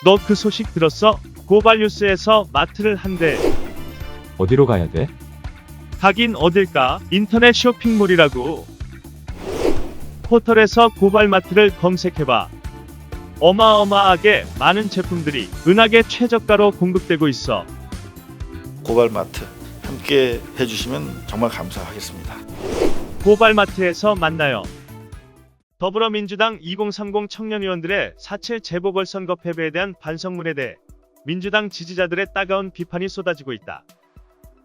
너 그 소식 들었어? 고발뉴스에서 마트를 한대. 어디로 가야 돼? 가긴 어딜까? 인터넷 쇼핑몰이라고. 포털에서 고발마트를 검색해봐. 어마어마하게 많은 제품들이 은하계 최저가로 공급되고 있어. 고발마트 함께 해주시면 정말 감사하겠습니다. 고발마트에서 만나요. 더불어민주당 2030 청년위원들의 4.7 재보궐선거 패배에 대한 반성문에 대해 민주당 지지자들의 따가운 비판이 쏟아지고 있다.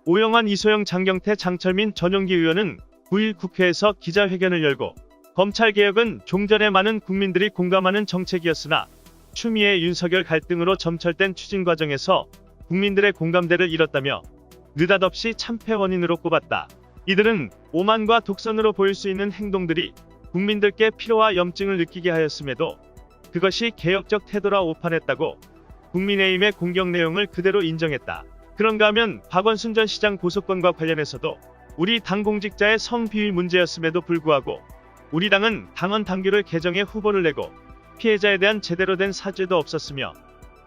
오영환, 이소영, 장경태, 장철민, 전용기 의원은 9일 국회에서 기자회견을 열고 검찰개혁은 종전에 많은 국민들이 공감하는 정책이었으나 추미애 윤석열 갈등으로 점철된 추진 과정에서 국민들의 공감대를 잃었다며 느닷없이 참패 원인으로 꼽았다. 이들은 오만과 독선으로 보일 수 있는 행동들이 국민들께 피로와 염증을 느끼게 하였음에도 그것이 개혁적 태도라 오판했다고 국민의힘의 공격 내용을 그대로 인정했다. 그런가 하면 박원순 전 시장 고소건과 관련해서도 우리 당 공직자의 성비위 문제였음에도 불구하고 우리 당은 당원 당규를 개정해 후보를 내고 피해자에 대한 제대로 된 사죄도 없었으며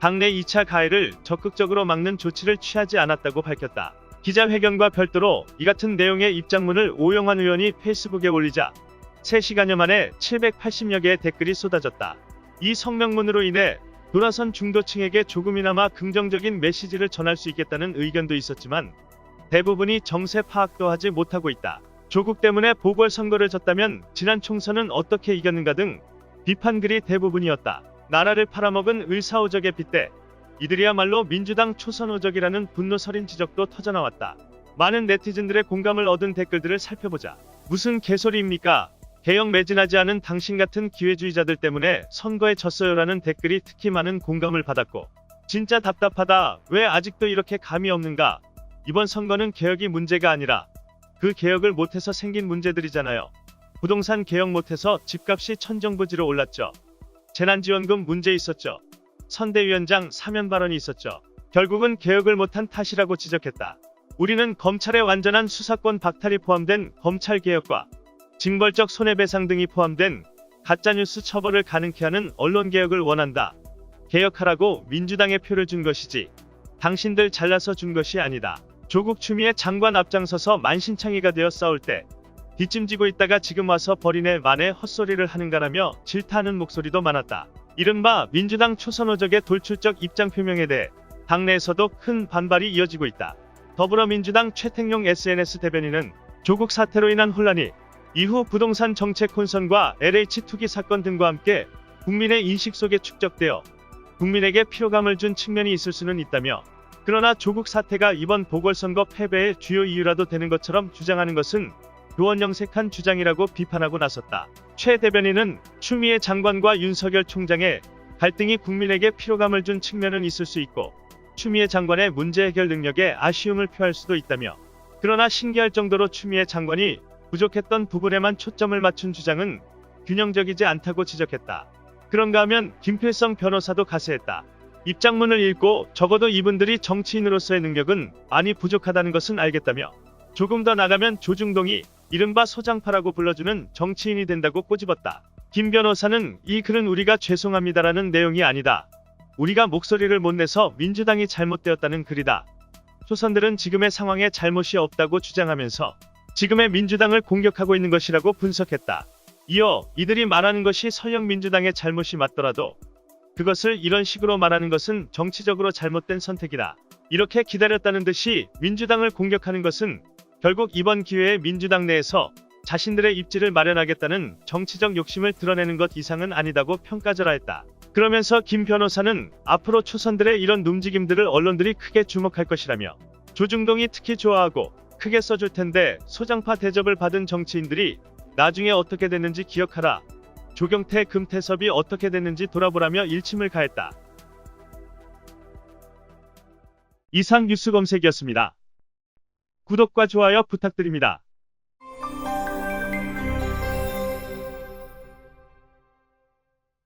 당내 2차 가해를 적극적으로 막는 조치를 취하지 않았다고 밝혔다. 기자회견과 별도로 이 같은 내용의 입장문을 오영환 의원이 페이스북에 올리자 3시간여 만에 780여 개의 댓글이 쏟아졌다. 이 성명문으로 인해 돌아선 중도층에게 조금이나마 긍정적인 메시지를 전할 수 있겠다는 의견도 있었지만 대부분이 정세 파악도 하지 못하고 있다. 조국 때문에 보궐선거를 졌다면 지난 총선은 어떻게 이겼는가 등 비판글이 대부분이었다. 나라를 팔아먹은 을사오적에 빗대 이들이야말로 민주당 초선오적이라는 분노서린 지적도 터져나왔다. 많은 네티즌들의 공감을 얻은 댓글들을 살펴보자. 무슨 개소리입니까? 개혁 매진하지 않은 당신 같은 기회주의자들 때문에 선거에 졌어요라는 댓글이 특히 많은 공감을 받았고, 진짜 답답하다. 왜 아직도 이렇게 감이 없는가? 이번 선거는 개혁이 문제가 아니라 그 개혁을 못해서 생긴 문제들이잖아요. 부동산 개혁 못해서 집값이 천정부지로 올랐죠. 재난지원금 문제 있었죠. 선대위원장 사면 발언이 있었죠. 결국은 개혁을 못한 탓이라고 지적했다. 우리는 검찰의 완전한 수사권 박탈이 포함된 검찰개혁과 징벌적 손해배상 등이 포함된 가짜뉴스 처벌을 가능케 하는 언론개혁을 원한다. 개혁하라고 민주당에 표를 준 것이지 당신들 잘나서 준 것이 아니다. 조국 추미애 장관 앞장서서 만신창이가 되어 싸울 때 뒷짐지고 있다가 지금 와서 버리네 만에 헛소리를 하는가라며 질타하는 목소리도 많았다. 이른바 민주당 초선오적의 돌출적 입장 표명에 대해 당내에서도 큰 반발이 이어지고 있다. 더불어민주당 최택용 SNS 대변인은 조국 사태로 인한 혼란이 이후 부동산 정책 혼선과 LH 투기 사건 등과 함께 국민의 인식 속에 축적되어 국민에게 피로감을 준 측면이 있을 수는 있다며, 그러나 조국 사태가 이번 보궐선거 패배의 주요 이유라도 되는 것처럼 주장하는 것은 교원영색한 주장이라고 비판하고 나섰다. 최 대변인은 추미애 장관과 윤석열 총장의 갈등이 국민에게 피로감을 준 측면은 있을 수 있고 추미애 장관의 문제 해결 능력에 아쉬움을 표할 수도 있다며, 그러나 신기할 정도로 추미애 장관이 부족했던 부분에만 초점을 맞춘 주장은 균형적이지 않다고 지적했다. 그런가 하면 김필성 변호사도 가세했다. 입장문을 읽고 적어도 이분들이 정치인으로서의 능력은 많이 부족하다는 것은 알겠다며, 조금 더 나가면 조중동이 이른바 소장파라고 불러주는 정치인이 된다고 꼬집었다. 김 변호사는 이 글은 우리가 죄송합니다라는 내용이 아니다. 우리가 목소리를 못 내서 민주당이 잘못되었다는 글이다. 초선들은 지금의 상황에 잘못이 없다고 주장하면서 지금의 민주당을 공격하고 있는 것이라고 분석했다. 이어 이들이 말하는 것이 설령 민주당의 잘못이 맞더라도 그것을 이런 식으로 말하는 것은 정치적으로 잘못된 선택이다. 이렇게 기다렸다는 듯이 민주당을 공격하는 것은 결국 이번 기회에 민주당 내에서 자신들의 입지를 마련하겠다는 정치적 욕심을 드러내는 것 이상은 아니다고 평가절하했다. 그러면서 김 변호사는 앞으로 초선들의 이런 움직임들을 언론들이 크게 주목할 것이라며, 조중동이 특히 좋아하고 크게 써줄 텐데 소장파 대접을 받은 정치인들이 나중에 어떻게 됐는지 기억하라. 조경태, 금태섭이 어떻게 됐는지 돌아보라며 일침을 가했다. 이상 뉴스 검색이었습니다. 구독과 좋아요 부탁드립니다.